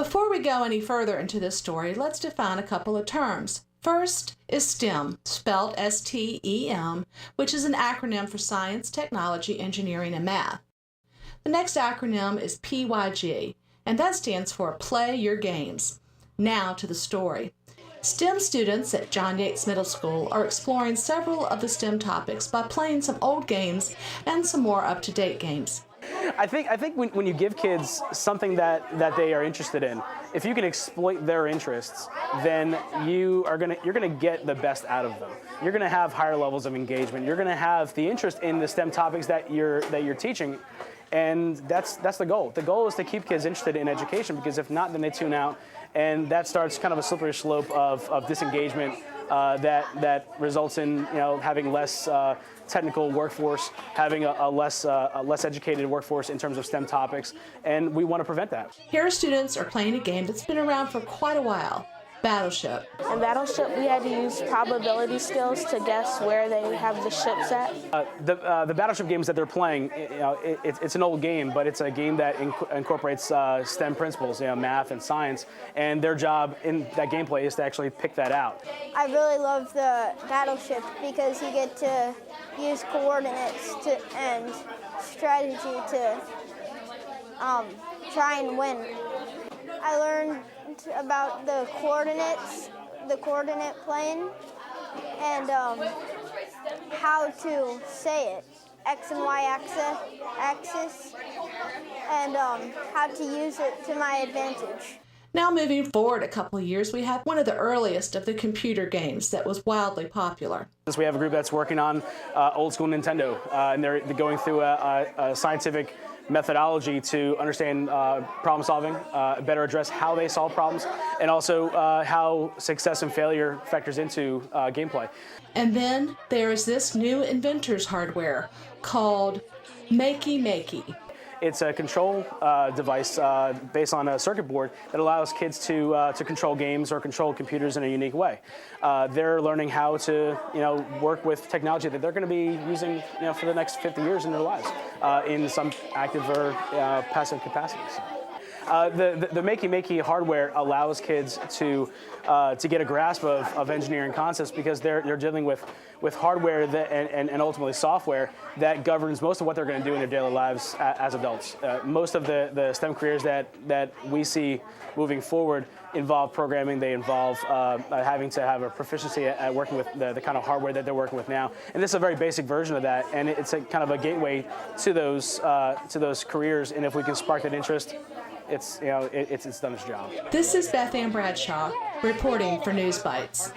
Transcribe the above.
Before we go any further into this story, let's define a couple of terms. First is STEM, spelled S.T.E.M, which is an acronym for Science, Technology, Engineering, and Math. The next acronym is PYG, and that stands for Play Your Games. Now to the story. STEM students at John Yates Middle School are exploring several of the STEM topics by playing some old games and some more up-to-date games. I think when you give kids something that they are interested in, if you can exploit their interests, then you're gonna get the best out of them. You're gonna have higher levels of engagement. You're gonna have the interest in the STEM topics that you're teaching, and that's the goal. The goal is to keep kids interested in education, because if not, then they tune out, and that starts kind of a slippery slope of disengagement that results in having less technical workforce, having a less educated workforce in terms of STEM topics, and we want to prevent that. Here, students are playing a game that's been around for quite a while, Battleship. In Battleship, we had to use probability skills to guess where they have the ships at. The Battleship games that they're playing, it's an old game, but it's a game that incorporates STEM principles, math and science, and their job in that gameplay is to actually pick that out. I really love the Battleship because you get to use coordinates and strategy to try and win. I learned about the coordinates, the coordinate plane, and how to say it, X and Y axis, and how to use it to my advantage. Now moving forward a couple of years, we have one of the earliest of the computer games that was wildly popular. We have a group that's working on old school Nintendo, and they're going through a scientific methodology to understand problem solving, better address how they solve problems, and also how success and failure factors into gameplay. And then there's this new inventor's hardware called Makey. It's a control device based on a circuit board that allows kids to control games or control computers in a unique way. They're learning how to work with technology that they're going to be using for the next 50 years in their lives in some active or passive capacities. The Makey hardware allows kids to get a grasp of engineering concepts, because they're dealing with hardware and ultimately software that governs most of what they're going to do in their daily lives as adults. Most of the STEM careers that we see moving forward involve programming. They involve having to have a proficiency at working with the kind of hardware that they're working with now. And this is a very basic version of that, and it's a kind of a gateway to those careers. And if we can spark that interest, it's done its job. This is Beth Ann Bradshaw reporting for News Bites.